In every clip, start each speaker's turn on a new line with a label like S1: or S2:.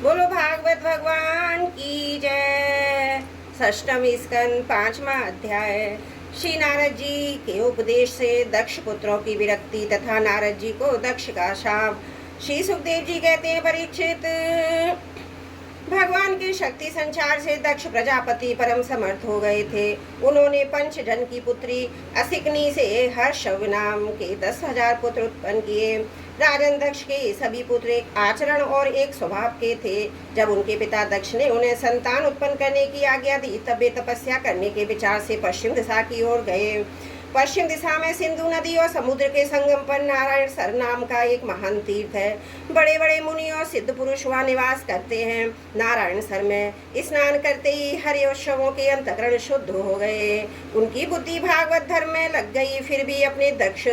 S1: बोलो भागवत भगवान की जय। षष्टम स्कंद 5वां अध्याय। श्री नारद जी के उपदेश से दक्ष पुत्रों की विरक्ति तथा नारद जी को दक्ष का शाप। श्री सुखदेव जी कहते हैं, परीक्षित, भगवान के शक्ति संचार से दक्ष प्रजापति परम समर्थ हो गए थे। उन्होंने पंचजन की पुत्री असिकनी से हर्षव नाम के 10,000 पुत्र उत्पन्न किए। राजन दक्ष के सभी पुत्र एक आचरण और एक स्वभाव के थे। जब उनके पिता दक्ष ने उन्हें संतान उत्पन्न करने की आज्ञा दी, तब वे तपस्या करने के विचार से पश्चिम दिशा की ओर गए। पश्चिम दिशा में सिंधु नदी और समुद्र के संगम पर नारायण सर नाम का एक महान तीर्थ है। बड़े बड़े मुनि और सिद्ध पुरुष वहाँ निवास करते हैं। नारायण सर में स्नान करते ही हरिवंशों के अंतकरण शुद्ध हो गए। उनकी बुद्धि भागवत धर्म में लग गई। फिर भी अपने दक्ष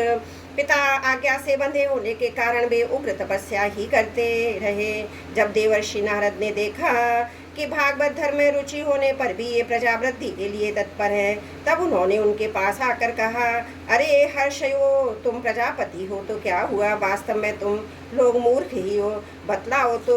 S1: पिता आज्ञा से बंधे होने के कारण वे उग्र तपस्या ही करते रहे। जब देवर्षि नारद ने देखा कि भागवत धर्म में रुचि होने पर भी ये प्रजा वृद्धि के लिए तत्पर है, तब उन्होंने उनके पास आकर कहा, अरे हर्षयो, तुम प्रजापति हो तो क्या हुआ? वास्तव में तुम लोग मूर्ख ही हो। बतलाओ तो,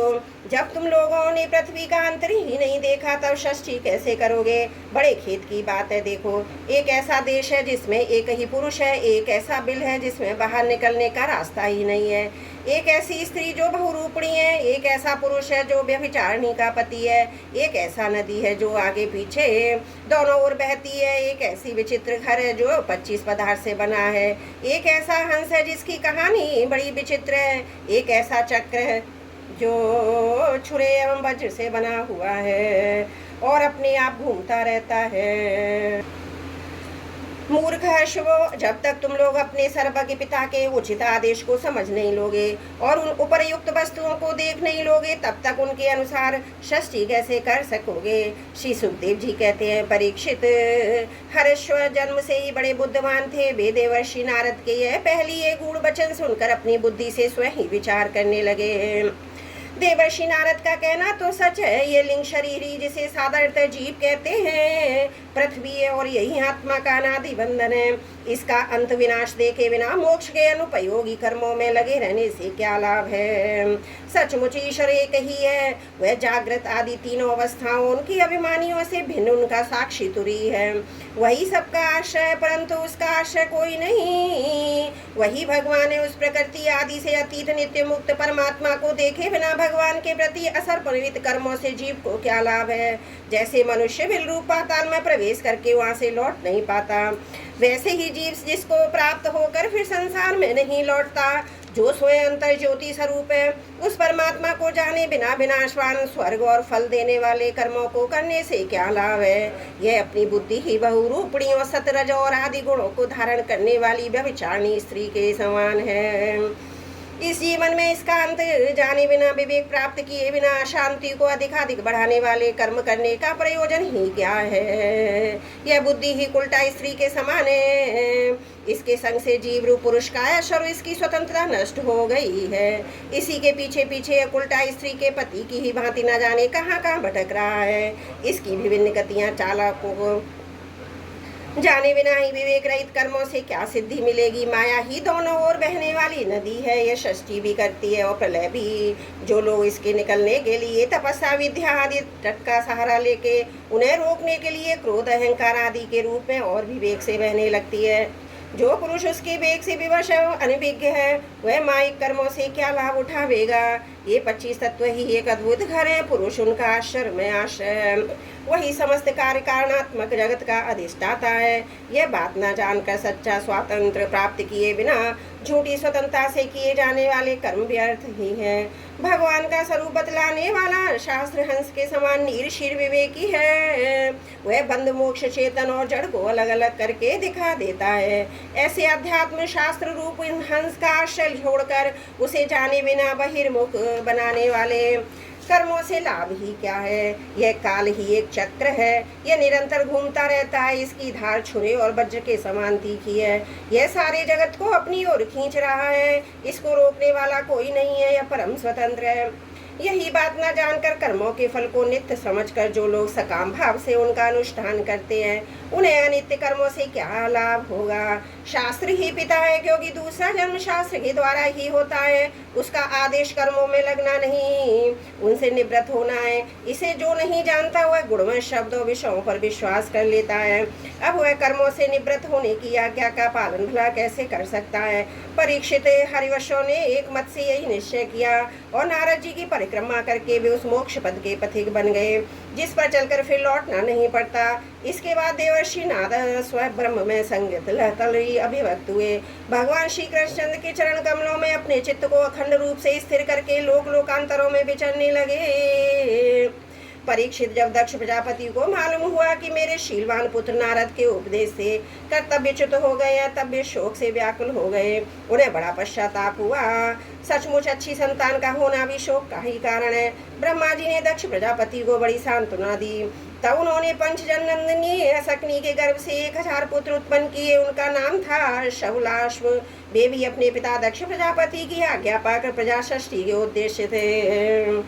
S1: जब तुम लोगों ने पृथ्वी का अंतर ही नहीं देखा तब षष्ठी कैसे करोगे? बड़े खेद की बात है। देखो, एक ऐसा देश है जिसमें एक ही पुरुष है, एक ऐसा बिल है जिसमें बाहर निकलने का रास्ता ही नहीं है, एक ऐसी स्त्री जो बहुरूपणी है, एक ऐसा पुरुष है जो व्यभिचारिणी का पति है, एक ऐसा नदी है जो आगे पीछे दोनों ओर बहती है, एक ऐसी विचित्र घर है जो 25 पदार्थ से बना है, एक ऐसा हंस है जिसकी कहानी बड़ी विचित्र है, एक ऐसा चक्र है जो छुरे एवं वज्र से बना हुआ है और अपने आप घूमता रहता है। मूर्ख हर्षवो, जब तक तुम लोग अपने सर्वज्ञ पिता के उचित आदेश को समझ नहीं लोगे और उन उपरयुक्त वस्तुओं को देख नहीं लोगे, तब तक उनके अनुसार षष्ठी कैसे कर सकोगे? श्री सुखदेव जी कहते हैं, परीक्षित, हर्षव जन्म से ही बड़े बुद्धिमान थे। वे देवर्षि नारद के यह पहली ये गूढ़ वचन सुनकर अपनी बुद्धि से स्वयं ही विचार करने लगे। देवर्षि नारद का कहना तो सच है। ये लिंग शरीरी, जिसे साधारणतः जीव कहते हैं, पृथ्वी है और यही आत्मा का अनादि बंधन है। इसका अंत विनाश देखे बिना मोक्ष के अनुपयोगी कर्मों में लगे रहने से क्या लाभ है? सचमुच ईश्वर एक ही है। वह जागृत आदि तीनों अवस्थाओं, उनकी अभिमानियों से भिन्न उनका साक्षी तुरी है। वही सबका आश्रय है, परंतु उसका आश्रय कोई नहीं। वही भगवान है। उस प्रकृति आदि से अतीत नित्य मुक्त परमात्मा को देखे बिना भगवान के प्रति असर्पणित कर्मों से जीव को क्या लाभ है? जैसे मनुष्य बिल रूप पाताल में प्रवेश करके वहां से लौट नहीं पाता, वैसे ही जीव जिसको प्राप्त होकर फिर संसार में नहीं लौटता, जो स्वयं अंतर ज्योति स्वरूप है, उस परमात्मा को जाने बिना विनाशवान स्वर्ग और फल देने वाले कर्मों को करने से क्या लाभ है? यह अपनी बुद्धि ही बहुरूपणी और सतरज और आदि गुणों को धारण करने वाली व्यभिचारिणी स्त्री के समान है। इस जीवन में इसका अंत जाने बिना, विवेक प्राप्त किए बिना अशांति को अधिकाधिक बढ़ाने वाले कर्म करने का प्रयोजन ही क्या है? यह बुद्धि ही उल्टा स्त्री के समान है। इसके संग से जीव रूप पुरुष का यश और इसकी स्वतंत्रता नष्ट हो गई है। इसी के पीछे पीछे उल्टा स्त्री के पति की ही भांति न जाने कहाँ कहाँ भटक रहा है। इसकी विभिन्न गतियाँ चालकों को जाने बिना ही विवेक रहित कर्मों से क्या सिद्धि मिलेगी? माया ही दोनों ओर बहने वाली नदी है। यह षष्ठी भी करती है और प्रलय भी। जो लोग इसके निकलने के लिए तपस्या, विद्या आदि तट का सहारा लेके उन्हें रोकने के लिए क्रोध, अहंकार आदि के रूप में और विवेक से बहने लगती है। जो पुरुष उसके वेग से विवश और अनभिज्ञ है, वह मायिक कर्मों से क्या लाभ उठावेगा? ये 25 तत्व ही एक अद्भुत घर है। पुरुष उनका आश्रय में आश्रय है। वही समस्त कार्य कारणात्मक जगत का अधिष्ठाता है। यह बात न जानकर सच्चा स्वातंत्र प्राप्त किए बिना झूठी स्वतंत्रता से किए जाने वाले कर्म व्यर्थ ही है। भगवान का स्वरूप बतलाने वाला शास्त्र हंस के समान नीरशीर विवेकी है। वह बंध मोक्ष, चेतन और जड़ को अलग अलग करके दिखा देता है। ऐसे अध्यात्म शास्त्र रूप हंस का आश्रय छोड़कर उसे जाने बिना बहिर्मुख बनाने वाले कर्मों से लाभ ही क्या है? यह काल ही एक चक्र है। यह निरंतर घूमता रहता है। इसकी धार छुरे और वज्र के समान तीखी है। यह सारे जगत को अपनी ओर खींच रहा है। इसको रोकने वाला कोई नहीं है। यह परम स्वतंत्र है। यही बात न जानकर कर्मों के फल को नित्य समझकर जो लोग सकाम भाव से उनका अनुष्ठान करते हैं, उन्हें अनित्य कर्मों से क्या लाभ होगा। शास्त्र ही पिता है, क्योंकि दूसरा जन्म शास्त्र के द्वारा ही होता है। उसका आदेश कर्मों में लगना नहीं, उनसे निवृत्त होना है। इसे जो नहीं जानता वह गुणमय शब्दों विषयों पर विश्वास कर लेता है। अब वह कर्मों से निवृत्त होने की आज्ञा का पालन भला कैसे कर सकता है। परीक्षित हरिवंशों ने एक मत से यही निश्चय किया और नारद जी की परिक्रमा करके वे उस मोक्ष पद के पथिक बन गए, जिस पर चलकर फिर लौटना नहीं पड़ता। इसके बाद देवर्षि नारद स्वयं ब्रह्म में संगत लहतली अभिव्यक्त हुए। भगवान श्री कृष्ण के चरण कमलों में अपने चित्त को अखंड रूप से स्थिर करके लोक लोकांतरों में विचरने लगे। परीक्षित जब दक्ष प्रजापति को मालूम हुआ कि मेरे शीलवान पुत्र नारद के उपदेश से कर्तव्यच्युत हो गए, तब वे शोक से व्याकुल हो गए। उन्हें बड़ा पश्चाताप हुआ। सचमुच अच्छी संतान का होना भी शोक का ही कारण है। ब्रह्मा जी ने दक्ष प्रजापति को बड़ी सांत्वना दी। तब उन्होंने पंचजन नंदिनी शकुनी के गर्भ से 1000 पुत्र उत्पन्न किए। उनका नाम था शबलाश्व। वे भी अपने पिता दक्ष प्रजापति की आज्ञा पाकर प्रजा सृष्टि के उद्देश्य थे।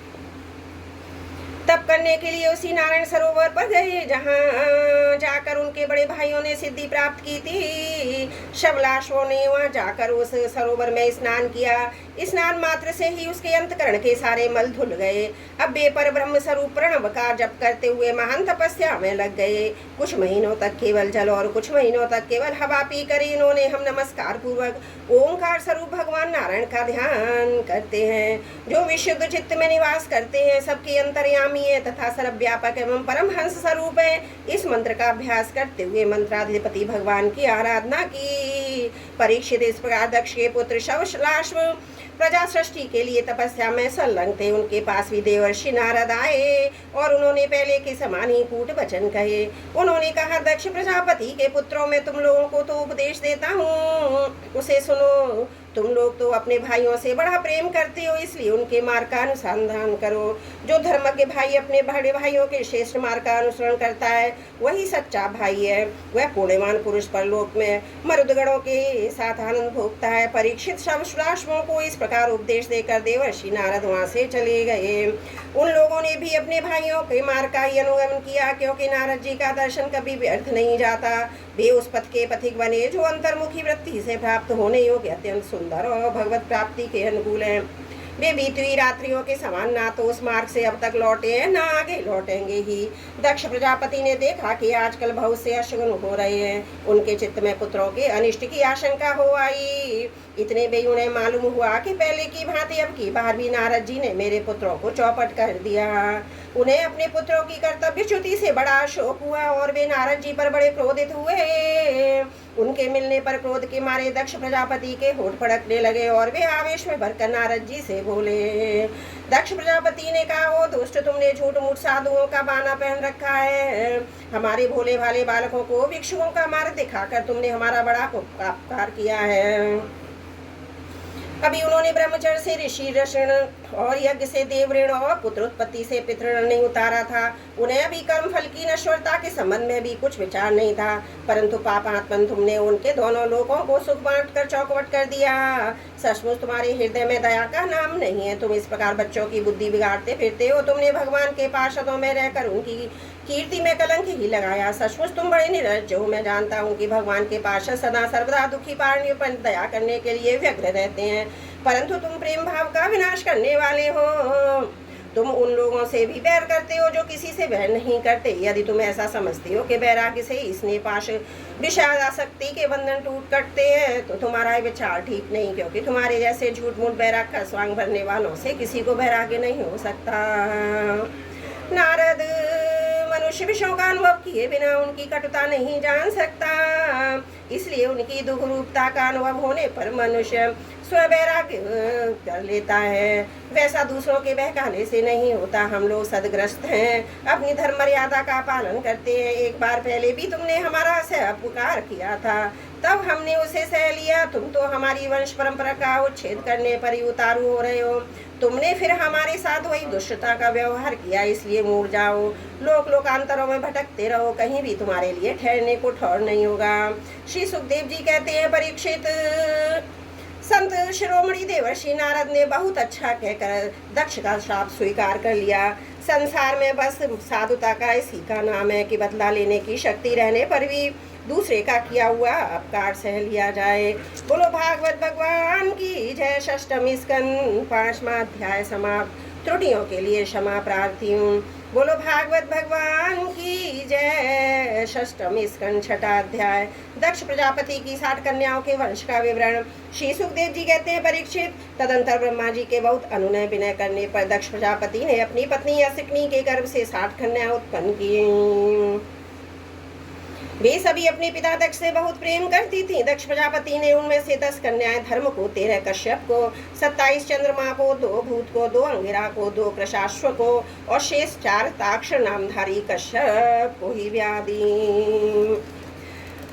S1: तप करने के लिए उसी नारायण सरोवर पर गए, जहाँ जाकर उनके बड़े भाइयों ने सिद्धि प्राप्त की थी। शबलाश्वों ने वहाँ जाकर उस सरोवर में स्नान किया। स्नान मात्र से ही उसके अंतकरण के सारे मल धुल गए। अब वे पर ब्रह्म स्वरूप प्रणव का जप करते हुए महान तपस्या में लग गए। कुछ महीनों तक केवल जल और कुछ महीनों तक केवल हवा पी कर इन्होंने हम नमस्कार पूर्वक ओंकार स्वरूप भगवान नारायण का ध्यान करते हैं, जो विशुद्ध चित्त में निवास करते हैं, सबके अंतर्यामी है तथा सर्वव्यापक एवं परमहंस स्वरूप है। इस मंत्र का अभ्यास करते हुए मंत्राधिपति भगवान की आराधना की। परीक्षित इस प्रकार दक्ष के पुत्र शबलाश्व प्रजा सृष्टि के लिए तपस्या में संलग्न थे। उनके पास भी देवर्षि नारद आए और उन्होंने पहले के समान ही कूट वचन कहे। उन्होंने कहा, दक्ष प्रजापति के पुत्रों में तुम लोगों को तो उपदेश देता हूँ, उसे सुनो। तुम लोग तो अपने भाइयों से बड़ा प्रेम करते हो, इसलिए उनके मार्ग का अनुसंधान करो। जो धर्मज्ञ भाई अपने बड़े भाइयों के श्रेष्ठ मार्ग का अनुसरण करता है, वही सच्चा भाई है। वह पुण्यवान पुरुष परलोक में मरुदगणों के साथ आनंद भोगता है। परीक्षित शबलाश्वों को इस प्रकार उपदेश देकर देवर्षि नारद वहाँ से चले गए। उन लोगों ने भी अपने भाइयों के मार्ग का ही अनुगमन किया, क्योंकि नारद जी का दर्शन कभी व्यर्थ नहीं जाता। वे उस पथ के पथिक बने जो अंतर्मुखी वृत्ति से प्राप्त होने योग्य अत्यंत सुंदर और भगवत प्राप्ति के अनुकूल हैं। वे बीती हुई रात्रियों के समान ना तो उस मार्ग से अब तक लौटे हैं, ना आगे लौटेंगे ही। दक्ष प्रजापति ने देखा कि आजकल बहुत से अशुभ हो रहे हैं। उनके चित्त में पुत्रों के अनिष्ट की आशंका हो आई। इतने में उन्हें मालूम हुआ कि पहले की भांति अब की बार भी नारद जी ने मेरे पुत्रों को चौपट कर दिया। उन्हें अपने पुत्रों की कर्तव्यच्युति से बड़ा शोक हुआ और वे नारद जी पर बड़े क्रोधित हुए। उनके मिलने पर क्रोध के मारे दक्ष प्रजापति के होठ फड़कने लगे और वे आवेश में भरकर नारद जी से बोले। दक्ष प्रजापति ने कहा, ओ दुष्ट, तुमने झूठ मूठ साधुओं का बाना पहन रखा है। हमारे भोले भाले बालकों को भिक्षुओं का मार्ग दिखाकर तुमने हमारा बड़ा उपकार किया है। कभी उन्होंने ब्रह्मचर्य से ऋषि ऋण और यज्ञ से देव ऋण और पुत्र उत्पत्ति से पितृण नहीं उतारा था। उन्हें अभी कर्म फल की नश्वरता के संबंध में भी कुछ विचार नहीं था, परंतु पापात्मन तुमने उनके दोनों लोगों को सुख बांट कर चौकवट कर दिया। सचमुच तुम्हारे हृदय में दया का नाम नहीं है। तुम इस प्रकार बच्चों की बुद्धि बिगाड़ते फिरते हो। तुमने भगवान के पार्षदों में रहकर उनकी कीर्ति में कलंक ही लगाया। सचमुच तुम बड़े निर्लज्ज हो। मैं जानता हूँ कि भगवान के पार्षद सदा सर्वदा दुखी पारणियों पर दया करने के लिए व्यग्र रहते हैं, परंतु तुम प्रेम भाव का विनाश करने वाले हो। तुम उन लोगों से भी बैर करते हो जो किसी से बैर नहीं करते। यदि तुम ऐसा समझते हो कि बैराग्य से स्नेह पाश विषाद आसक्ति के बंधन टूट कटते हैं, तो तुम्हारा विचार ठीक नहीं, क्योंकि तुम्हारे जैसे झूठ मूठ बैराग का स्वांग भरने वालों से किसी को बैराग्य नहीं हो सकता। नारद मनुष्य विषयों का अनुभव किए बिना उनकी कटुता नहीं जान सकता, इसलिए उनकी दुख रूपता का अनुभव होने पर मनुष्य स्ववैराग्य कर लेता है। वैसा दूसरों के बहकाने से नहीं होता। हम लोग सदग्रस्त हैं, अपनी धर्म मर्यादा का पालन करते हैं। एक बार पहले भी तुमने हमारा सहपुकार किया था, तब हमने उसे सह लिया। तुम तो हमारी वंश परंपरा का उच्छेद करने पर ही उतारू हो रहे हो। तुमने फिर हमारे साथ वही दुष्टता का व्यवहार किया, इसलिए मूड जाओ, लोक लोकांतरों में भटकते रहो, कहीं भी तुम्हारे लिए ठहरने को ठौर नहीं होगा। श्री सुखदेव जी कहते हैं, परीक्षित, संत शिरोमणि देवर्षि नारद ने बहुत अच्छा कहकर दक्ष का श्राप स्वीकार कर लिया। संसार में बस साधुता का इसी का नाम है कि बदला लेने की शक्ति रहने पर भी दूसरे का किया हुआ अपकार सह लिया जाए। बोलो भागवत भगवान की जय। षष्ठम स्कंद 5वां अध्याय समाप्त। त्रुटियों के लिए क्षमा प्रार्थी हूँ। बोलो भागवत भगवान की जय। षष्ठम स्कंद 6वां अध्याय। दक्ष प्रजापति की 60 कन्याओं के वंश का विवरण। श्री सुखदेव जी कहते हैं, परीक्षित, तदंतर ब्रह्मा जी के बहुत अनुनय विनय करने पर दक्ष प्रजापति ने अपनी पत्नी असिकनी के गर्भ से 60 कन्याएं उत्पन्न की। वे सभी अपने पिता दक्ष से बहुत प्रेम करती थीं। दक्ष प्रजापति ने उनमें से 10 कन्याएं धर्म को, 13 कश्यप को, 27 चंद्रमा को, 2 भूत को, 2 अंगिरा को, 2 कृशाश्व को और शेष 4 ताक्षर नामधारी कश्यप को ही व्याधि।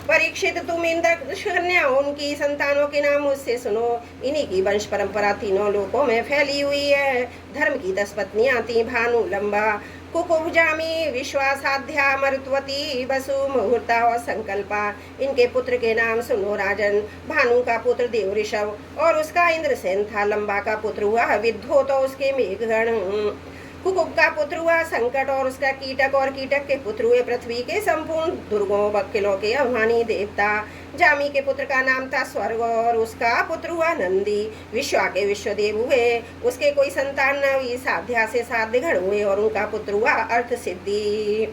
S1: परीक्षित, तुम इन दक्ष कन्याओं उनकी संतानों के नाम मुझसे सुनो। इन्हीं की वंश परंपरा तीनों लोकों में फैली हुई है। धर्म की 10 पत्नियां थीं, भानु, लंबा, कुकुब्जामी, विश्वासाध्या, मरुत्वती, वसु, मुहूर्ता और संकल्पा। इनके पुत्र के नाम सुनो राजन। भानु का पुत्र देव ऋषभ और उसका इंद्रसेन था। लंबा का पुत्र हुआ विद्धोत और उसके मेघगण। कुकुब का पुत्र हुआ संकट और उसका कीटक, और कीटक के पुत्र हुए पृथ्वी के संपूर्ण दुर्गों वकीलों के अभिमानी देवता। जामी के पुत्र का नाम था स्वर्ग और उसका पुत्र हुआ नंदी। विश्वा के विश्वदेव हुए, उसके कोई संतान न हुई। साध्या से साध्य गण हुए और उनका पुत्र हुआ अर्थ सिद्धि।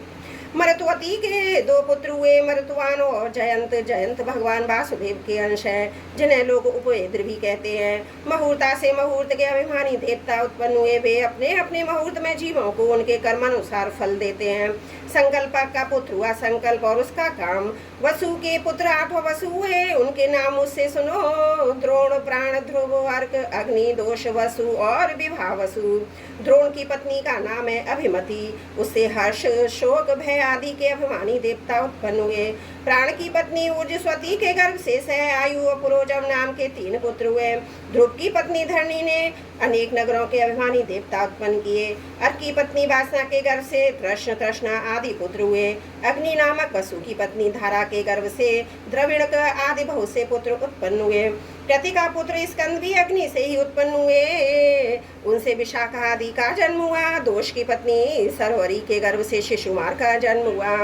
S1: मरुत्वती के 2 पुत्र हुए, मरुत्वान और जयंत। जयंत भगवान वासुदेव के अंश है, जिन्हें लोग उपवेद्र भी कहते हैं। मुहूर्ता से मुहूर्त के अभिमानी देवता उत्पन्न हुए। वे अपने अपने मुहूर्त में जीवों को उनके कर्मानुसार फल देते हैं। संकल्प का पुत्र हुआ संकल्प और उसका काम। वसु के पुत्र 8 वसु हुए, उनके नाम मुझसे सुनो। द्रोण, प्राण, ध्रुव, अर्क, अग्नि, दोष, वसु और विभा वसु। द्रोण की पत्नी का नाम है अभिमति, उससे हर्ष, शोक, भय आदि के अभिमानी देवता उत्पन्न हुए। प्राण की पत्नी ऊर्जस्वती के गर्भ से सह, आयु और पुरोजम नाम के 3 पुत्र हुए। ध्रुव की पत्नी धरणी ने अनेक नगरों के अभिमानी देवता उत्पन्न किए। अर्क की पत्नी वासना के गर्भ से तृष्ण, तृष्णा आदि पुत्र हुए। अग्नि नामक वसु की पत्नी धारा के गर्भ से द्रविणक आदि बहुत से पुत्र उत्पन्न हुए। कृति का पुत्र स्कंद भी अग्नि से ही उत्पन्न हुए, उनसे विशाखा आदि का जन्म हुआ। दोष की पत्नी सरवरी के गर्भ से शिशुमार का जन्म हुआ,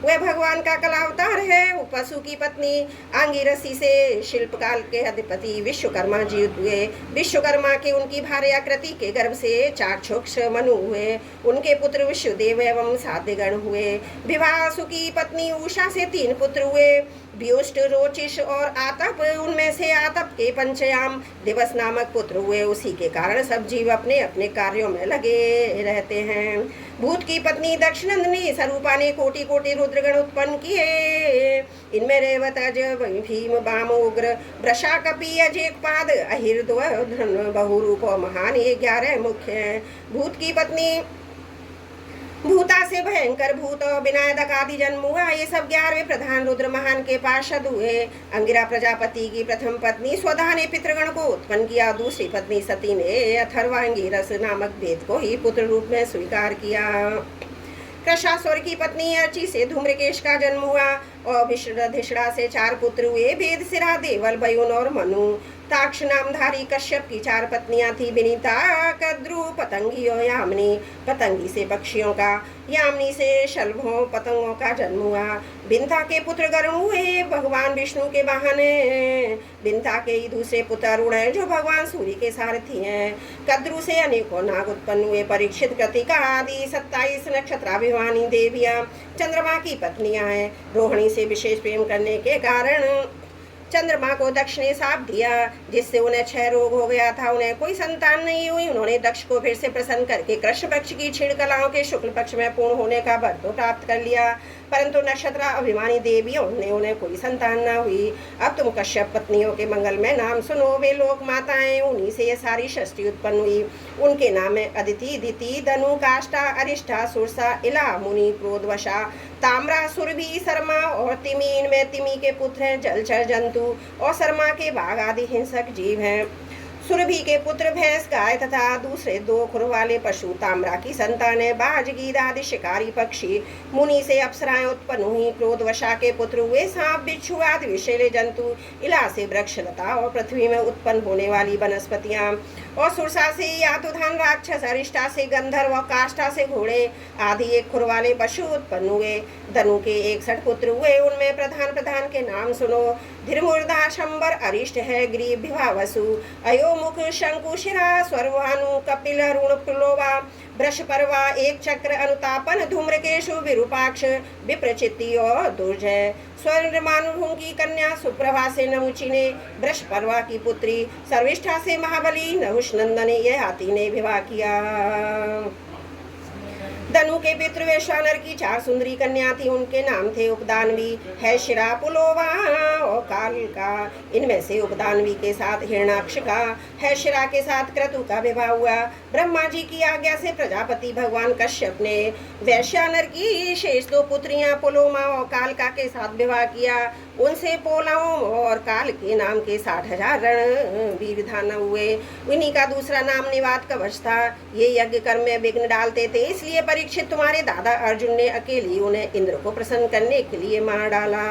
S1: वह भगवान का कला अवतार है। पशु की पत्नी आंगिरसी से शिल्पकाल के अधिपति विश्वकर्मा जी हुए। विश्वकर्मा के उनकी भार्या कृति के गर्भ से चाक्षुष मनु हुए, उनके पुत्र विश्वदेव एवं साध्यगण हुए। विवासु की पत्नी उषा से 3 पुत्र हुए, व्युष्ट, रोचिष और आतप। उनमें से आतप के पंचयाम दिवस नामक पुत्र हुए। उसी के कारण सब जीव अपने अपने कार्यों में लगे रहते हैं। भूत की पत्नी दक्षनंदिनी स्वरूपा ने कोटि कोटि रुद्रगण उत्पन्न किए। इनमें रेवत, अज, भीम, बाम, उग्र, वृषा, कपि, अजेकपाद, अहिर्ध्वधन, बहुरूप और महान, ये 11 मुख्य हैं। भूत की पत्नी भूता से भयंकर भूत और विनायक आदि जन्म हुआ। ये सब 11वें प्रधान रुद्र महान के पार्षद हुए। अंगिरा प्रजापति की प्रथम पत्नी स्वधा ने पितृगण को उत्पन्न किया। दूसरी पत्नी सती ने अथर्वांगिरस नामक वेद को ही पुत्र रूप में स्वीकार किया। कृशासुर की पत्नी अर्ची से धूम्रकेश का जन्म हुआ और विश्वधिष्णा से 4 पुत्र हुए, वेदशिरा, देवल, वयुन और मनु। ताक्ष नामधारी कश्यप की 4 पत्नियां थी, विनीता, कद्रु, पतंगी और यामिनी। पतंगी से पक्षियों का, यामिनी से शलभों पतंगों का जन्म हुआ। बिंता के पुत्र गरुण हुए, भगवान विष्णु के वाहन हैं। बिंता के ही दूसरे पुत्र अरुण हैं, जो भगवान सूर्य के सारथी हैं। कद्रु से अनेकों नाग उत्पन्न हुए। परीक्षित, कृतिका आदि 27 नक्षत्राभिमानी देवियां चंद्रमा की पत्नियां हैं। रोहिणी से विशेष प्रेम करने के कारण चंद्रमा को दक्ष ने शाप दिया, जिससे उन्हें 6 रोग हो गया था। उन्हें कोई संतान नहीं हुई। उन्होंने दक्ष को फिर से प्रसन्न करके कृष्ण पक्ष की क्षीण कलाओं के शुक्ल पक्ष में पूर्ण होने का वर तो प्राप्त कर लिया, परंतु नक्षत्र अभिमानी देवियों ने उन्हें कोई संतान न हुई। अब तुम कश्यप पत्नियों के मंगल में नाम सुनो। वे लोक माताएं, उन्हीं से ये सारी षष्ठी उत्पन्न हुई। उनके नाम है अदिति, दिति, धनु, काष्ठा, अरिष्ठा, सुरसा, इला, मुनि, क्रोधवशा, ताम्रा, सुरभि, शर्मा और तिमी। इनमें तिमी के पुत्र हैं जलचर जंतु और शर्मा के बाघ आदि हिंसक जीव हैं। सुरभि के पुत्र भैंस गाय तथा दूसरे 2 खुर वाले पशु ताम्रा की संतान है। बाज गीद आदि शिकारी पक्षी मुनि से अप्सराएं उत्पन्न हुई। क्रोध वशा के पुत्र हुए सांप बिच्छू आदि विषैले जंतु। इला से वृक्ष लता और पृथ्वी में उत्पन्न होने वाली वनस्पतियां। और सुरसा से यातुधान राक्षस, अरिष्टा से गंधर्व और काष्ठा से घोड़े आदि 1 खुर वाले पशु उत्पन्न हुए। धनु के 61 पुत्र हुए, उनमें प्रधान प्रधान के नाम सुनो। धीर्मुर्धा, शंबर, अरिष्ट है, ग्रीव, भिवावसु, अयोमुख, शंकुशिरा, स्वरभानु, कपिल, अरुण, प्लोवा, वृषपर्वा, एक चक्र, अनुतापन, धूम्रकेशु, विरूपाक्ष, विप्रचिति और दुर्जय। स्वर्णमानु की कन्या सुप्रभा से नहुचि ने वृषपर्वा की पुत्री सर्विष्ठा से महाबली नहुष नंदन ये हाथी ने विवाह किया। धनु के पितृ वैश्वानर की 4 सुंदरी कन्या थी, उनके नाम थे उपदानवी, हैशिरा, पुलोवा और कालिका। इनमें से उपदानवी के साथ हिरणाक्ष का, हैशिरा के साथ क्रतु का विवाह हुआ। ब्रह्मा जी की आज्ञा से प्रजापति भगवान कश्यप ने वैश्वानर की शेष 2 पुत्रियां पुलोमा और कालिका के साथ विवाह किया। उनसे पोलाओं और काल के नाम के 60,000 रणवीर धान हुए। इन्हीं का दूसरा नाम निवात कवच था। ये यज्ञ कर्म में विघ्न डालते थे, इसलिए परीक्षित तुम्हारे दादा अर्जुन ने अकेले उन्हें इंद्र को प्रसन्न करने के लिए मार डाला।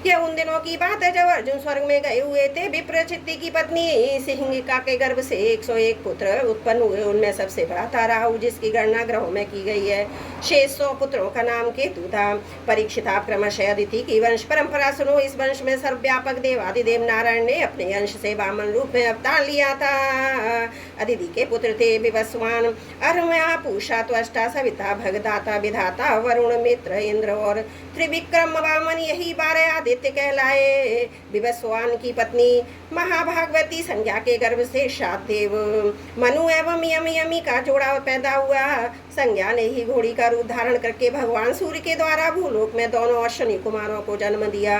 S1: यह उन दिनों की बात है जब अर्जुन स्वर्ग में गए हुए थे। विप्रचित्ति की पत्नी सिंहिका के गर्भ से 101 पुत्र उत्पन्न हुए। उनमें सबसे बड़ा था राहु, जिसकी गणना ग्रहों में की गई है। शेष 100 पुत्रों का नाम केतु था। परीक्षित आप क्रमशः अदिति की वंश परंपरा सुनो। इस वंश में सर्वव्यापक देवादिदेव नारायण ने अपने अंश से वामन रूप में अवतार लिया था। अदिति के पुत्र थे विवस्वान, अर्म्या, पूषा, त्वष्टा, सविता, भगदाता, विधाता, वरुण, मित्र, इंद्र और त्रिविक्रम वामन, यही 12 आदित्य कहलाए। विवस्वान की पत्नी महाभागवती संज्ञा के गर्भ से शातदेव, मनु एवं यमी का जोड़ा पैदा हुआ। संज्ञा ने ही घोड़ी का रूप धारण करके भगवान सूर्य के द्वारा भूलोक में दोनों अश्विनी कुमारों को जन्म दिया।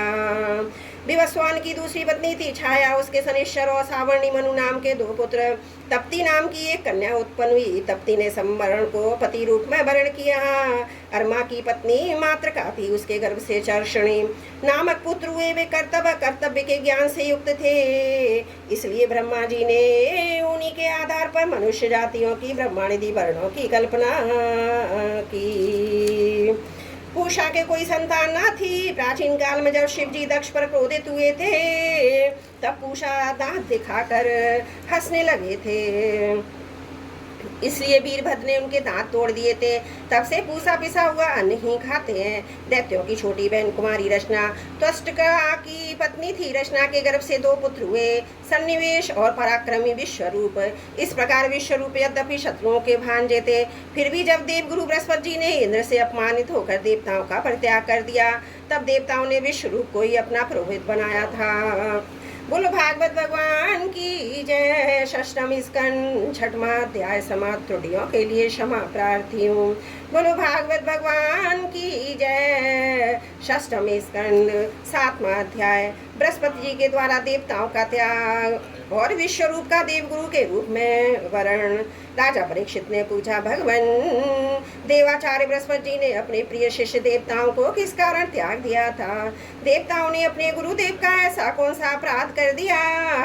S1: विवस्वान की दूसरी पत्नी थी छाया, उसके शनिश्चर और सावर्णी मनु नाम के 2 पुत्र। तप्ती नाम की एक कन्या उत्पन्न हुई। तप्ती ने संवरण को पति रूप में वर्ण किया। अर्मा की पत्नी मातृका थी, उसके गर्भ से चर्षणी नामक पुत्र हुए। वे कर्तव्य के ज्ञान से युक्त थे, इसलिए ब्रह्मा जी ने उन्हीं के आधार पर मनुष्य जातियों की ब्रह्मांडी वर्णों की कल्पना की। पूषा के कोई संतान न थी। प्राचीन काल में जब शिव जी दक्ष पर क्रोधित हुए थे, तब पूषा दांत दिखाकर हंसने लगे थे, इसलिए वीरभद्र ने उनके दांत तोड़ दिए थे। तब से पूषा पिसा हुआ अन्न ही खाते हैं। दैत्यों की छोटी बहन कुमारी रचना त्वष्टका की पत्नी थी। रचना के गर्भ से 2 पुत्र हुए, सन्निवेश और पराक्रमी विश्वरूप। इस प्रकार विश्वरूप यद्यपि शत्रुओं के भांजे थे, फिर भी जब देवगुरु बृहस्पति जी ने इंद्र से अपमानित होकर देवताओं का परित्याग कर दिया, तब देवताओं ने विश्वरूप को ही अपना पुरोहित बनाया था। बोलो भागवत भगवान की जय। 6वां स्कंद 6वां अध्याय समाप्त। त्रुटियों के लिए क्षमा प्रार्थी हूँ। बोलो भागवत भगवान की जय। 6वां स्कंद 7वां अध्याय। बृहस्पति जी के द्वारा देवताओं का त्याग और विश्वरूप का देवगुरु के रूप में वर्ण। राजा परीक्षित ने पूछा, भगवान देवाचार्य बृहस्पति जी ने अपने प्रिय शिष्य देवताओं को किस कारण त्याग दिया था? देवताओं ने अपने गुरुदेव का ऐसा कौन सा अपराध कर दिया?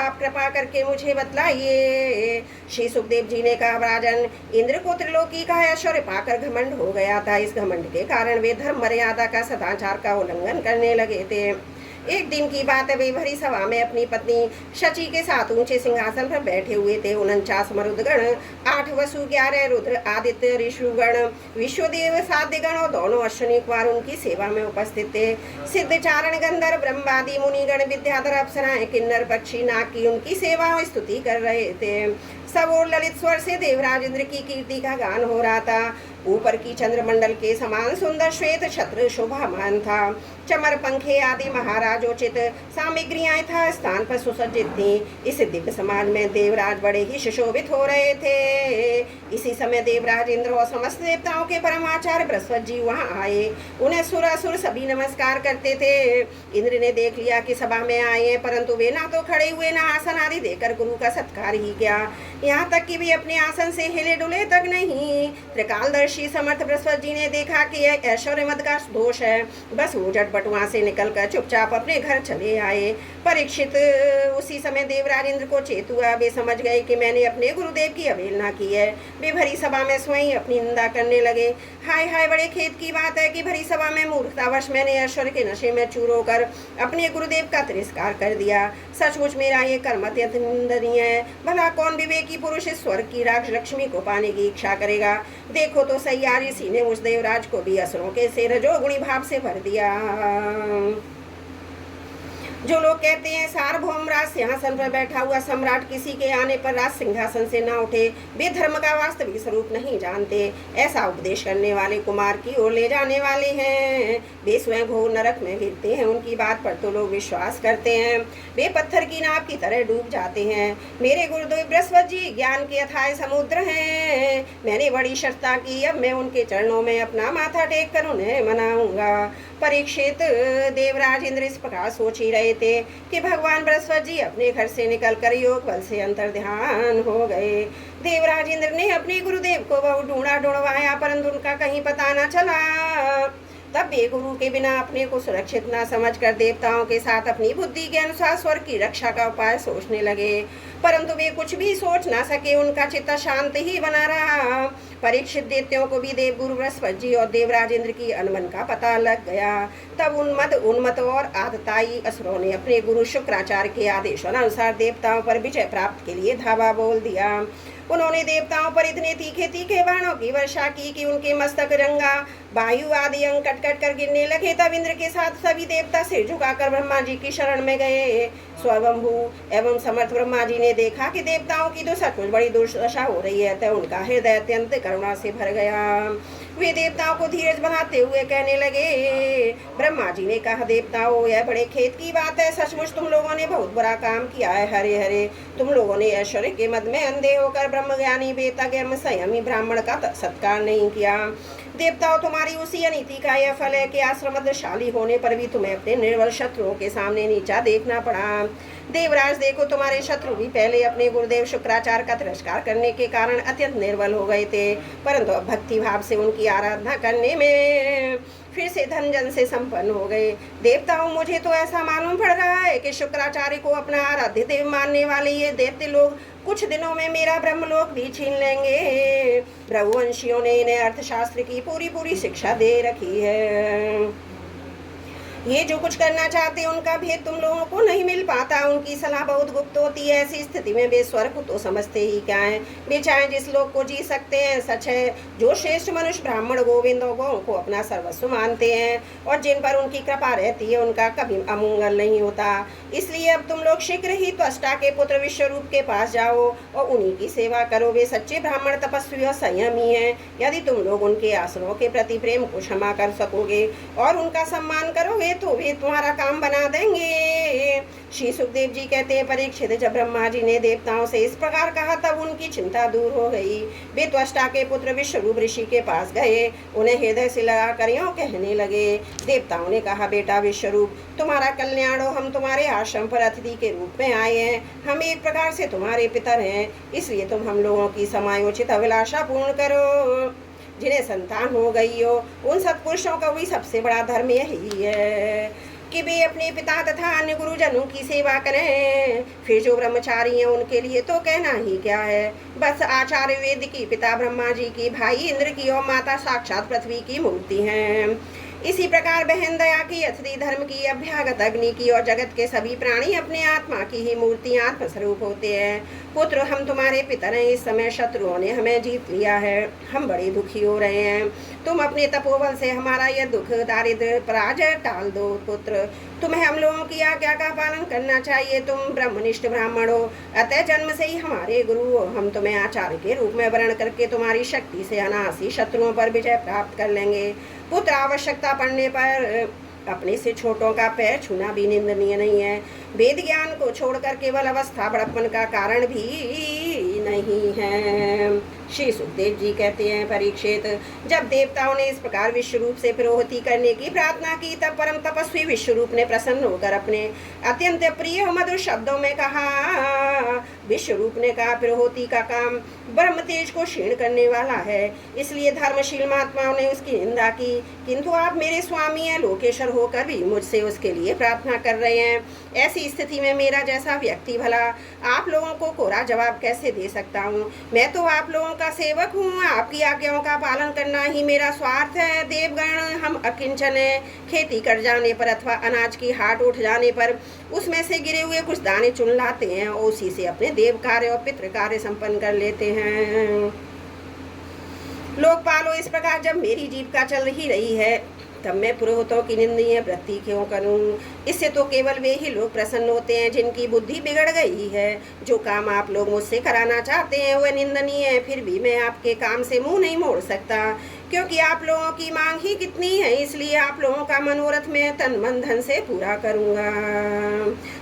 S1: आप कृपा करके मुझे बतलाइए। श्री सुखदेव जी ने कहा, राजन, इंद्र को त्रिलोकी का ऐश्वर्य पाकर घमंड हो गया था। इस घमंड के कारण वे धर्म मर्यादा का सदाचार का उल्लंघन करने लगे थे। एक दिन की बात है, वे भरी सभा में अपनी पत्नी शची के साथ ऊंचे सिंहासन पर बैठे हुए थे। 49 मरुदगण, 8 वसु, 11 रुद्र, आदित्य, ऋषुगण, विश्वदेव, साध्यगण और दोनों अश्विनी कुमार उनकी सेवा में उपस्थित थे। सिद्ध, चारण, गंधर्व, ब्रह्मादि मुनिगण, विद्याधर, अप्सराएं, किन्नर, पक्षी, नाग की उनकी सेवा और स्तुति कर रहे थे। सब और ललित स्वर से देवराज इंद्र की कीर्ति का गान हो रहा था। ऊपर की चंद्रमंडल के समान सुंदर श्वेत छत्र शोभामान था। चमर, पंखे आदि महाराजोचित सामग्रियां था स्थान पर सुसज्जित थी। इस दिव्य समाज में देवराज बड़े ही सुशोभित हो रहे थे। इसी समय देवराज इंद्र और समस्त देवताओं के परमाचार्य बृहस्पति जी वहां आए। उन्हें सुर असुर सभी नमस्कार करते थे। इंद्र ने देख लिया कि सभा में आए हैं, परंतु वे ना तो खड़े हुए ना आसन आदि देकर गुरु का सत्कार ही किया, यहाँ तक कि वे अपने आसन से हिले डुले तक नहीं। त्रिकालदर्शी समर्थ बृहस्पति जी ने देखा कि यह ऐश्वर्य मद का दोष है, बस वो झटपट वहां से निकलकर चुपचाप अपने घर चले आए। परीक्षित उसी समय देवराज इंद्र को चेत हुआ। वे समझ गए कि मैंने अपने गुरुदेव की अवहेलना की है। वे भरी सभा में स्वयं अपनी निंदा करने लगे। हाय हाय, बड़े खेद की बात है कि भरी सभा में मूर्खतावश मैंने ऐश्वर्य के नशे में चूर होकर अपने गुरुदेव का तिरस्कार कर दिया। सचमुच मेरा ये कर्म अत्यंत निंदनीय है। भला कौन विवेकी पुरुष इस स्वर्ग की राज लक्ष्मी को पाने की इच्छा करेगा। देखो तो सही, आज इसी ने उस देवराज को भी असुरों के से रजोगुणी भाव से भर दिया। जो लोग कहते हैं सार्वभौम राज सिंहासन पर बैठा हुआ सम्राट किसी के आने पर राज सिंहासन से ना उठे, वे धर्म का वास्तविक स्वरूप नहीं जानते। ऐसा उपदेश करने वाले कुमार की ओर ले जाने वाले हैं। वे स्वयं घोर नरक में गिरते हैं। उनकी बात पर तो लोग विश्वास करते हैं। वे पत्थर की नाव की तरह डूब जाते हैं। मेरे गुरुदेव बृहस्पति जी ज्ञान के अथाह समुद्र हैं। मैंने बड़ी शर्ता की, अब मैं उनके चरणों में अपना माथा टेक कर उन्हें मनाऊंगा। परीक्षित देवराज इंद्र इस प्रकार सोच ही रहे थे कि भगवान बृहस्पति जी अपने घर से निकलकर योग बल से अंतर्ध्यान हो गए। देवराज इंद्र ने अपने गुरुदेव को बहुत ढूंढा ढूंढवाया, परंतु उनका कहीं पता न चला। तब वे गुरु के बिना अपने को सुरक्षित न समझकर देवताओं के साथ अपनी बुद्धि के अनुसार स्वर्ग की रक्षा का उपाय सोचने लगे, परंतु वे कुछ भी सोच ना सके। उनका चित्त शांत ही बना रहा। परीक्षित दैत्यों को भी देवगुरु बृहस्पति जी और देवराज इंद्र की अनबन का पता लग गया। तब उन्मत्त और आतताई असुरों ने अपने गुरु शुक्राचार्य के आदेशानुसार देवताओं पर विजय प्राप्त के लिए धावा बोल दिया। उन्होंने देवताओं पर इतने तीखे तीखे बाणों की वर्षा की कि उनके मस्तक, रंगा, वायु आदि अंग कट कट कर गिरने लगे। तब इंद्र के साथ सभी देवता सिर झुकाकर ब्रह्मा जी की शरण में गए। स्वयंभू एवं समर्थ ब्रह्मा जी ने देखा कि देवताओं की तो सचमुच बड़ी दुर्दशा हो रही है, तो उनका हृदय अत्यंत करुणा से भर गया। वे देवताओं को धीरज बनाते हुए कहने लगे। ब्रह्मा जी ने कहा, देवताओं, यह बड़े खेद की बात है। सचमुच तुम लोगों ने बहुत बुरा काम किया है। हरे हरे, तुम लोगों ने ऐश्वर्य के मद में अंधे होकर ब्रह्मज्ञानी वेदज्ञ संयमी ब्राह्मण का सत्कार नहीं किया। देवताओं, तुम्हारी उसी अनीति का यह फल है कि आश्रमशाली होने पर भी तुम्हें अपने निर्बल शत्रुओं के सामने नीचा देखना पड़ा। देवराज, देखो, तुम्हारे शत्रु भी पहले अपने गुरुदेव शुक्राचार्य का तिरस्कार करने के कारण अत्यंत निर्बल हो गए थे, परंतु अब भक्ति भाव से उनकी आराधना करने में फिर से धन जन से संपन्न हो गए। देवताओं, मुझे तो ऐसा मालूम पड़ रहा है कि शुक्राचार्य को अपना आराध्य देव मानने वाले ये दैत्य लोग कुछ दिनों में मेरा ब्रह्मलोक भी छीन लेंगे। रघुवंशियों ने इन्हें अर्थशास्त्र की पूरी शिक्षा दे रखी है। ये जो कुछ करना चाहते उनका भेद तुम लोगों को नहीं मिल पाता। उनकी सलाह बहुत गुप्त होती है। ऐसी स्थिति में वे स्वर्ग तो समझते ही क्या है। वे चाहे जिस लोक को जी सकते हैं। सच है, जो श्रेष्ठ मनुष्य ब्राह्मण गोविंद और गौ को अपना सर्वस्व मानते हैं और जिन पर उनकी कृपा रहती है, उनका कभी अमंगल नहीं होता। इसलिए अब तुम लोग शीघ्र ही त्वष्टा के पुत्र विश्वरूप के पास जाओ और उन्हीं की सेवा करो। वे सच्चे ब्राह्मण, तपस्वी और संयमी हैं। यदि तुम लोग उनके आश्रमों के प्रति प्रेम को क्षमा कर सकोगे और उनका सम्मान करोगे तो वे तुम्हारा काम बना देंगे। श्री सुखदेव जी कहते हैं, परीक्षित, जब ब्रह्मा जी ने देवताओं से इस प्रकार कहा तब उनकी चिंता दूर हो गई। वे त्वष्टा के पुत्र विश्वरूप ऋषि के पास गए। उन्हें हृदय से लगाकर यूं कहने लगे। देवताओं ने कहा, बेटा विश्वरूप, तुम्हारा कल्याण हो। हम तुम्हारे आश्रम पर अतिथि के रूप में आए हैं। हम एक प्रकार से तुम्हारे पितर हैं, इसलिए तुम हम लोगों की समायोचित अभिलाषा पूर्ण करो। जिन्हें संतान हो गई हो, उन सत्पुरुषों का भी सबसे बड़ा धर्म यही है कि वे अपने पिता तथा अन्य गुरुजनों की सेवा करें। फिर जो ब्रह्मचारी हैं उनके लिए तो कहना ही क्या है। बस आचार्य वेद की, पिता ब्रह्मा जी की, भाई इंद्र की और माता साक्षात पृथ्वी की मूर्ति हैं। इसी प्रकार बहन दया की, अतिथि धर्म की, अभ्यागत अग्नि की और जगत के सभी प्राणी अपने आत्मा की ही मूर्ति आत्मस्वरूप होते हैं। पुत्र, हम तुम्हारे पितर हैं। इस समय शत्रुओं ने हमें जीत लिया है। हम बड़े दुखी हो रहे हैं। तुम अपने तपोबल से हमारा यह दुख, दारिद्र्य, पराजय टाल दो। पुत्र, तुम्हें हम लोगों की आज्ञा का पालन करना चाहिए। तुम ब्रह्मनिष्ठ ब्राह्मण हो, अतः जन्म से ही हमारे गुरु हो। हम तुम्हें आचार्य के रूप में वर्ण करके तुम्हारी शक्ति से अनायासी शत्रुओं पर विजय प्राप्त कर लेंगे। पुत्र, आवश्यकता पड़ने पर अपने से छोटों का पैर छूना भी निंदनीय नहीं है। वेद ज्ञान को छोड़कर केवल अवस्था बड़प्पन का कारण भी नहीं है। श्री सुखदेव जी कहते हैं, परीक्षित, जब देवताओं ने इस प्रकार विश्वरूप से पुरोहिती करने की प्रार्थना की, तब परम तपस्वी विश्वरूप ने प्रसन्न होकर अपने अत्यंत प्रिय मधुर शब्दों में कहा। विश्वरूप ने कहा, पुरोहिती का काम ब्रह्म तेज को क्षीण करने वाला है, इसलिए धर्मशील महात्माओं ने उसकी निंदा की, किंतु आप मेरे स्वामी हैं, लोकेश्वर होकर भी मुझसे उसके लिए प्रार्थना कर रहे हैं। ऐसी स्थिति में मेरा जैसा व्यक्ति भला आप लोगों को कोरा जवाब कैसे दे सकता हूँ। मैं तो आप लोगों का सेवक हूँ, आपकी आज्ञाओं का पालन करना ही मेरा स्वार्थ है। देवगण हम अकिंचन है, खेती कर जाने पर अथवा अनाज की हाट उठ जाने पर उसमें से गिरे हुए कुछ दाने चुन लाते हैं और उसी से अपने देव कार्य और पितृ कार्य संपन्न कर लेते हैं। लोकपालों, इस प्रकार जब मेरी जीविका चल ही रही है, तब मैं पुरोहितों की निंदनीय वृत्ति क्यों करूं। इससे तो केवल वे ही लोग प्रसन्न होते हैं जिनकी बुद्धि बिगड़ गई है। जो काम आप लोग मुझसे कराना चाहते हैं वह निंदनीय है, फिर भी मैं आपके काम से मुंह नहीं मोड़ सकता, क्योंकि आप लोगों की मांग ही कितनी है, इसलिए आप लोगों का मनोरथ मैं तन मन धन से पूरा करूंगा।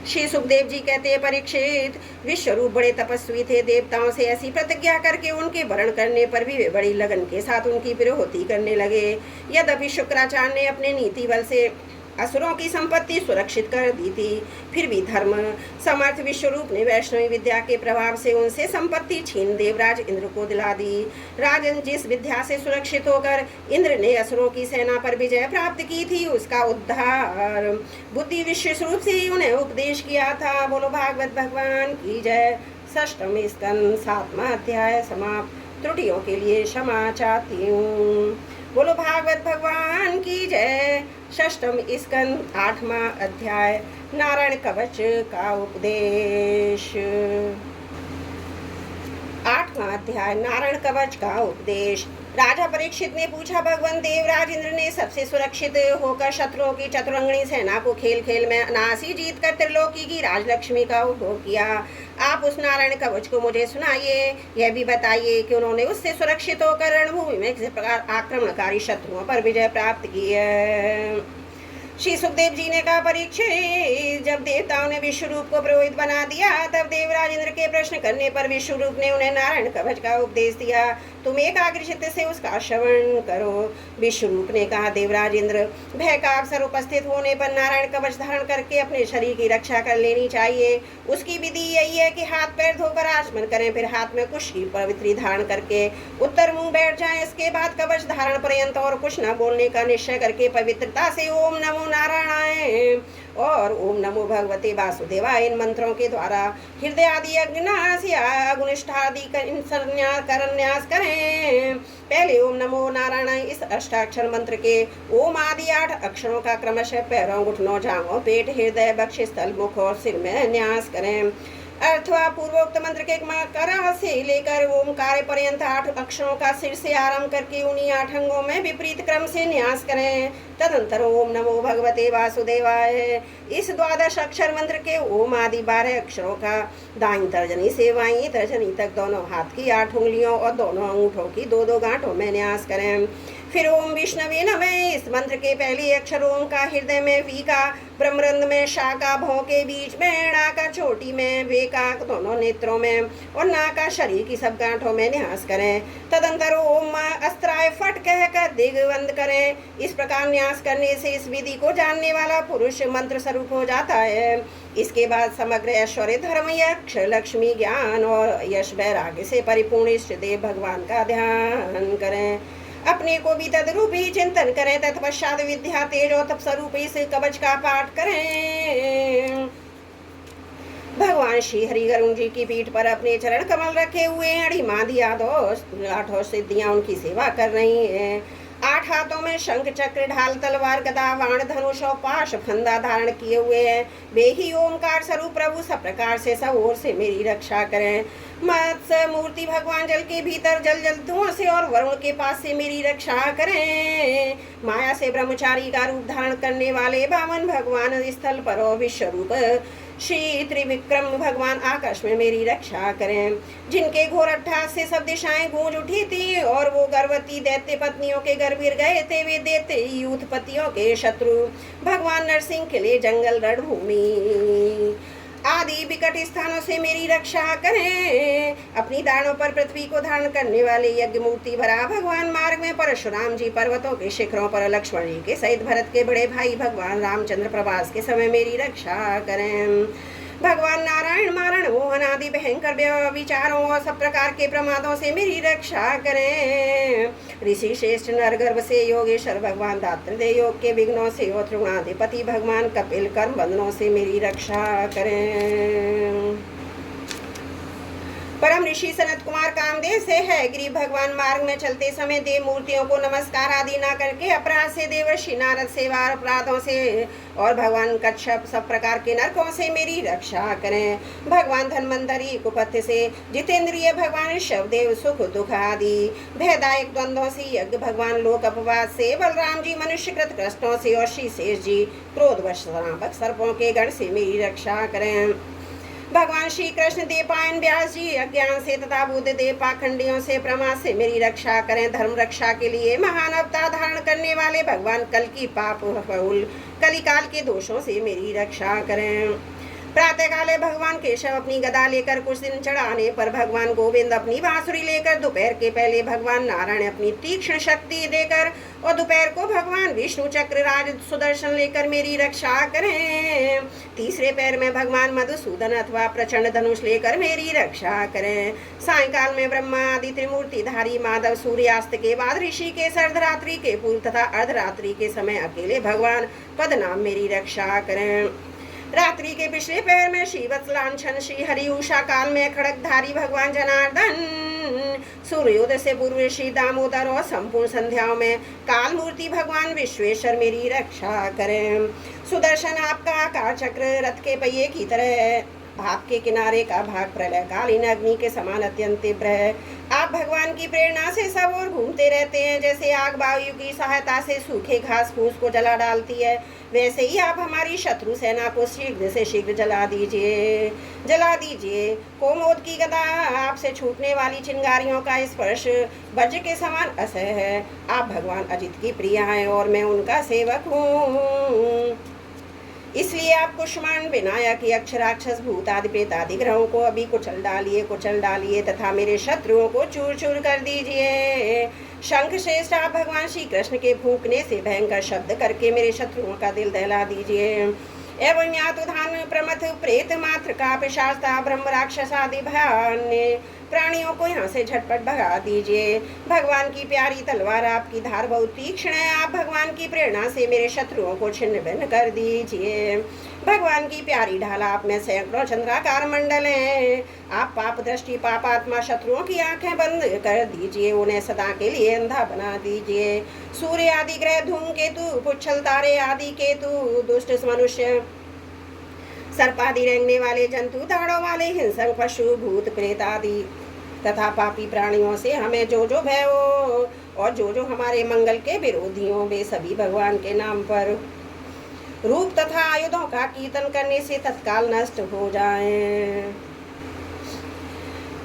S1: श्री सुखदेव जी कहते हैं, परीक्षित, विश्वरूप बड़े तपस्वी थे। देवताओं से ऐसी प्रतिज्ञा करके उनके वर्ण करने पर भी वे बड़ी लगन के साथ उनकी पुरोहिती करने लगे। यद्यपि शुक्राचार्य ने अपने नीति बल से असुरों की संपत्ति सुरक्षित कर दी थी, फिर भी धर्म समर्थ विश्वरूप ने वैष्णवी विद्या के प्रभाव से उनसे संपत्ति छीन देवराज इंद्र को दिला दी। राजन, जिस विद्या से सुरक्षित होकर इंद्र ने असुरों की सेना पर विजय प्राप्त की थी, उसका उद्धार बुद्धि विश्वरूप से ही उन्हें उपदेश किया था। बोलो भागवत भगवान की जय। षष्ठम स्कंद 7वां अध्याय समाप्त। त्रुटियों के लिए क्षमा चाहती हूँ। बोलो भागवत भगवान की जय। षष्ठम स्कंद 8वां अध्याय नारायण कवच का उपदेश। 8वां अध्याय नारायण कवच का उपदेश। राजा परीक्षित ने पूछा, भगवान देवराज इंद्र ने सबसे सुरक्षित होकर शत्रुओं की चतुरंगणी सेना को खेल खेल में अनायासी जीत कर त्रिलोकी की राजलक्ष्मी का उपभोग किया। आप उस नारायण कवच को मुझे सुनाइए। यह भी बताइए कि उन्होंने उससे सुरक्षित होकर रणभूमि में किस प्रकार आक्रमणकारी शत्रुओं पर विजय प्राप्त की है। श्री सुखदेव जी ने कहा, परीक्षित, जब देवताओं ने विश्वरूप को पुरोहित बना दिया, तब देवराज इंद्र के प्रश्न करने पर विश्वरूप ने उन्हें नारायण कवच का उपदेश दिया। तुम एकाग्रचित्त से उसका श्रवण करो। विश्वरूप ने कहा, देवराज इंद्र, भय का अवसर उपस्थित होने पर नारायण कवच धारण करके अपने शरीर की रक्षा कर लेनी चाहिए। उसकी विधि यही है कि हाथ पैर धोकर आचमन करें, फिर हाथ में कुश की पवित्री धारण करके उत्तर मुंह बैठ जाएं। इसके बाद कवच धारण पर्यंत और कुछ न बोलने का निश्चय करके पवित्रता से ओम नमो नारायणाय और ओम नमो भगवते वासुदेवाय इन मंत्रों के द्वारा हृदय आदि अग्नास या अग्निष्ठादि करन्यास करें। पहले ओम नमो नारायण इस अष्टाक्षर मंत्र के ओम आदि 8 अक्षरों का क्रमशः पैरों, घुटनों, जांघों, पेट, हृदय, वक्षस्थल, मुख और सिर में न्यास करें। अथवा पूर्वोक्त मंत्र के कर से लेकर ओमकार पर्यंत 8 अक्षरों का सिर से आरंभ करके उन्हीं 8 अंगों में विपरीत क्रम से न्यास करें। तदंतर ओम नमो भगवते वासुदेवाय इस 12 अक्षर मंत्र के ओम आदि 12 अक्षरों का दाईं तर्जनी से बाईं तर्जनी तक दोनों हाथ की 8 उंगलियों और दोनों अंगूठों की 2-2 गांठों में न्यास करें। फिर ओम विष्णवे नमः इस मंत्र के पहले अक्षर ओम का हृदय में, वी का ब्रह्मरंध्र में, शा का भौं के बीच में, ड़ा का चोटी में, वे का दोनों नेत्रों में और ना का शरीर की सब गांठों में न्यास करें। तदंतर ओम अस्त्राय फट कहकर दिग्बंध करें। इस प्रकार न्यास करने से इस विधि को जानने वाला पुरुष मंत्र स्वरूप हो जाता है। इसके बाद समग्र ऐश्वर्य, धर्म, यक्ष, लक्ष्मी, ज्ञान और यश वैराग्य से परिपूर्ण इष्ट देव भगवान का ध्यान करें। अपने को भी तदरूप ही चिंतन करें। तत्पश्चात विद्या, तेज और तपस्वरूप इस कवच का पाठ करें। भगवान श्री हरि गरुण जी की पीठ पर अपने चरण कमल रखे हुए हैं। अणिमादि आठों सिद्धियां उनकी सेवा कर रही हैं। 8 हाथों में शंख, चक्र, ढाल, तलवार, गदा, बाण, धनुष और पाश फंदा धारण किए हुए हैं। वे ही ओमकार स्वरूप प्रभु सब प्रकार से सब ओर से मेरी रक्षा करें। मत्स्य मूर्ति भगवान जल के भीतर जल जंतुओं से और वरुण के पास से मेरी रक्षा करें। माया से ब्रह्मचारी का रूप धारण करने वाले वामन भगवान स्थल पर और विश्वरूप श्री त्रिविक्रम भगवान आकाश में मेरी रक्षा करें। जिनके घोर अट्टहास से सब दिशाएं गूंज उठी थी और वो गर्भवती दैत्य पत्नियों के गर्भ गिर गए थे, वे दैत्य यूथपतियों के शत्रु भगवान नरसिंह के लिए जंगल रणभूमि आदि विकट स्थानों से मेरी रक्षा करें। अपनी दाढ़ों पर पृथ्वी को धारण करने वाले यज्ञ मूर्ति भरा भगवान मार्ग में परशुराम जी पर्वतों के शिखरों पर लक्ष्मण जी के सहित भरत के बड़े भाई भगवान रामचंद्र प्रवास के समय मेरी रक्षा करें। भगवान नारायण मारण मोहन आदि भयंकर विचारों और सब प्रकार के प्रमादों से मेरी रक्षा करें। ऋषि श्रेष्ठ नर गर्भ से योगेश्वर भगवान दात्रेय योग के विघ्नों से और त्रिगुणाधिपति भगवान कपिल कर्म बंधनों से मेरी रक्षा करें। परम ऋषि सनत कुमार कामदेव से है गिरि भगवान मार्ग में चलते समय देव मूर्तियों को नमस्कार आदि न करके अपराध से देवर्षि नारद सेवा अपराधों से और भगवान कच्छप सब प्रकार के नरकों से मेरी रक्षा करें। भगवान धन्वंतरी कुपथ्य से जितेंद्रिय भगवान शवदेव सुख दुख आदि भयदायक द्वंद्वों से यज्ञ भगवान लोक अपवाद से बलराम जी मनुष्यकृत कष्टों से और श्री शेष जी क्रोधवश सर्पों के गण से मेरी रक्षा करें। भगवान श्री कृष्ण देवपायन व्यास जी अज्ञान से तथा बुद्ध देव पाखंडियों से प्रमाद से मेरी रक्षा करें। धर्म रक्षा के लिए महान अवतार धारण करने वाले भगवान कल की पाप बहुल कलिकाल के दोषों से मेरी रक्षा करें। प्रातः काले भगवान केशव अपनी गदा लेकर कुछ दिन चढ़ाने पर भगवान गोविंद अपनी बांसुरी लेकर दोपहर के पहले भगवान नारायण अपनी तीक्ष्ण शक्ति देकर और दोपहर को भगवान विष्णु चक्र राज सुदर्शन लेकर मेरी रक्षा करें। तीसरे पैर में भगवान मधुसूदन अथवा प्रचंड धनुष लेकर मेरी रक्षा करें। सायंकाल में ब्रह्मा आदि त्रिमूर्तिधारी माधव सूर्यास्त के बाद ऋषि के अर्धरात्रि के पूर्व तथा अर्धरात्रि के समय अकेले भगवान पद्मनाभ मेरी रक्षा करें। रात्रि के पिछले पैर में श्री वत्सलांछन श्री हरि उषा काल में खड़गधारी भगवान जनार्दन सूर्योदय से पूर्व श्री दामोदर और संपूर्ण संध्याओं में काल मूर्ति भगवान विश्वेश्वर मेरी रक्षा करें। सुदर्शन आपका आकार चक्र रथ के पहिए की तरह भाग के किनारे का भाग प्रलयकालीन अग्नि के समान अत्यंत तीव्र है। आप भगवान की प्रेरणा से सब ओर घूमते रहते हैं। जैसे आग वायु की सहायता से सूखे घास फूस को जला डालती है, वैसे ही आप हमारी शत्रु सेना को शीघ्र से शीघ्र जला दीजिए। कोमोद की गदा आपसे छूटने वाली चिंगारियों का स्पर्श वज्र के समान असह्य है। आप भगवान अजित की प्रिया हैं और मैं उनका सेवक हूँ, इसलिए आप कुष्मांड विनायक यक्ष राक्षस भूत आदि प्रेत आदि ग्रहों को अभी कुचल डालिए तथा मेरे शत्रुओं को चूर चूर कर दीजिए। शंख श्रेष्ठ आप भगवान श्री कृष्ण के फूंकने से भयंकर शब्द करके मेरे शत्रुओं का दिल दहला दीजिए। एवं यातुधान प्रमथ प्रेत मात्र का पिशाचता ब्रह्म राक्षस आदि भयान्य प्राणियों को यहाँ से झटपट भगा दीजिए। भगवान की प्यारी तलवार आपकी धार बहुत तीक्ष्ण है। आप भगवान की प्रेरणा से मेरे शत्रुओं को छिन्न भिन्न कर दीजिए। भगवान की प्यारी ढाल आप में सैकड़ों चंद्राकार मंडल हैं। आप पाप दृष्टि पापात्मा शत्रुओं की आंखें बंद कर दीजिए, उन्हें सदा के लिए अंधा बना दीजिए। सूर्य आदि ग्रह धूमकेतु पुच्छल तारे आदि केतु दुष्ट मनुष्य सर्पादि रेंगने वाले जंतु दाढ़ों वाले हिंसक पशु भूत प्रेत आदि तथा पापी प्राणियों से हमें जो जो भय हो और जो जो हमारे मंगल के विरोधी हो, वे सभी भगवान के नाम पर रूप तथा आयुधों का कीर्तन करने से तत्काल नष्ट हो जाएं।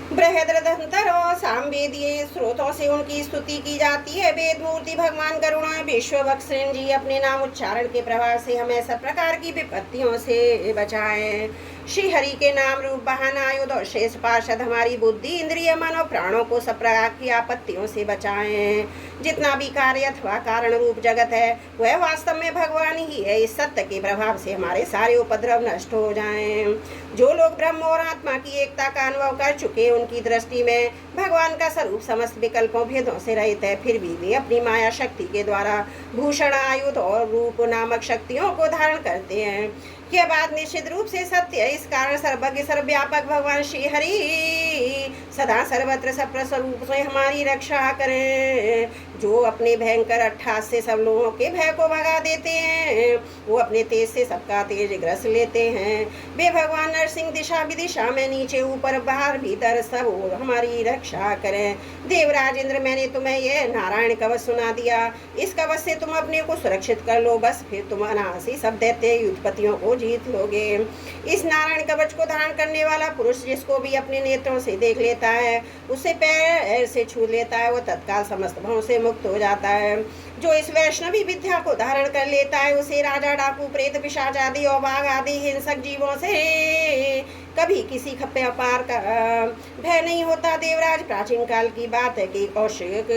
S1: बृहद्रंतर और सामवेदीय स्रोतों से उनकी स्तुति की जाती है। वेद मूर्ति भगवान करुणा विश्ववक्षेण जी अपने नाम उच्चारण के प्रभाव से हमें सब प्रकार की विपत्तियों से बचाएं। श्री हरि के नाम रूप वाहन आयुध और शेष पार्षद हमारी बुद्धि इंद्रिय मन और प्राणों को सब प्रकार की आपत्तियों से बचाएं। जितना भी कार्य अथवा कारण रूप जगत है वह वास्तव में भगवान ही है। इस सत्य के प्रभाव से हमारे सारे उपद्रव नष्ट हो जाएं। जो लोग ब्रह्म और आत्मा की एकता का अनुभव कर चुके, उनकी दृष्टि में भगवान का स्वरूप समस्त विकल्पों भेदों से रहित है। फिर भी वे अपनी माया शक्ति के द्वारा भूषण आयुध और रूप नामक शक्तियों को धारण करते हैं। यह बात निश्चित रूप से सत्य है। इस कारण सर्वज्ञ सर्वव्यापक भगवान श्री हरि सदा सर्वत्र सप्रस्वरूप से हमारी रक्षा करें। जो अपने भयंकर अट्ठास से सब लोगों के भय को भगा देते हैं, वो अपने तेज से सबका तेज ग्रस लेते हैं। वे भगवान नरसिंह दिशा विदिशा में नीचे ऊपर बाहर भीतर सब और हमारी रक्षा करें। देवराज इंद्र, मैंने तुम्हें यह नारायण कवच सुना दिया। इस कवच से तुम अपने को सुरक्षित कर लो, बस फिर तुम अनायासी सब दैत्य युद्धपतियों को जीत लोगे। इस नारायण कवच को धारण करने वाला पुरुष जिसको भी अपने नेत्रों से देख लेता है, उसे पैर से छू लेता है, वो तत्काल समस्त भयों से मुक्त हो जाता है। जो इस वैष्णवी विद्या को धारण कर लेता है उसे राजा, डाकू, प्रेत, पिशाच आदि और बाघ आदि हिंसक जीवों से कभी किसी खप्पे अपार का भय नहीं होता। देवराज, प्राचीन काल की बात है कि कौशिक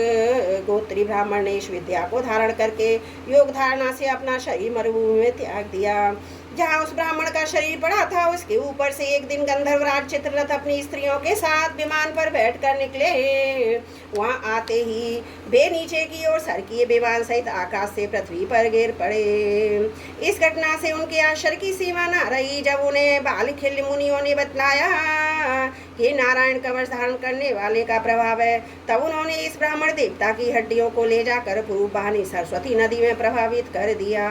S1: गोत्री ब्राह्मण ने इस विद्या को धारण करके योग धारणा से अपना शरीर मरुभूमि में त्याग दिया। जहाँ उस ब्राह्मण का शरीर पड़ा था उसके ऊपर से एक दिन गंधर्वराज चित्ररथ अपनी स्त्रियों के साथ विमान पर बैठकर निकले। वहां आते ही वे नीचे की ओर सर किए विमान सहित आकाश से पृथ्वी पर गिर पड़े। इस घटना से उनके आश्चर्य की सीमा न रही। जब उन्हें बालखिल्य मुनियों ने बतलाया कि नारायण कवच धारण करने वाले का प्रभाव है, तब उन्होंने इस ब्राह्मण देवता की हड्डियों को ले जाकर पूर्व वाहिनी सरस्वती नदी में प्रभावित कर दिया।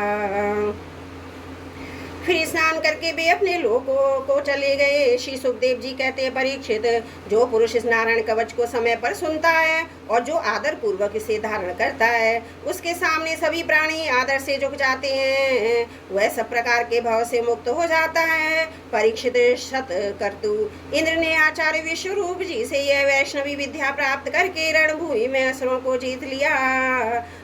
S1: फिर स्नान करके वे अपने लोकों को चले गए। श्री सुखदेव जी कहते हैं, परीक्षित, जो पुरुष इस नारायण कवच को समय पर सुनता है और जो आदर पूर्वक इसे धारण करता है उसके सामने सभी प्राणी आदर से झुक जाते हैं। वह सब प्रकार के भाव से मुक्त हो जाता है। परीक्षित शतकर्तु इंद्र ने आचार्य विश्वरूप जी से यह वैष्णवी विद्या प्राप्त करके रणभूमि में असुरों को जीत लिया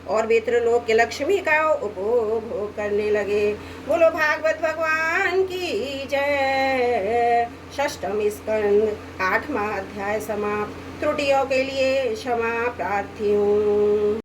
S1: और वे त्रिलोक के लक्ष्मी का उपभोग करने लगे। बोलो भागवत भगवान की जय। षष्ठम स्कंद 8वां अध्याय समाप्त। त्रुटियों के लिए क्षमा प्रार्थी हूँ।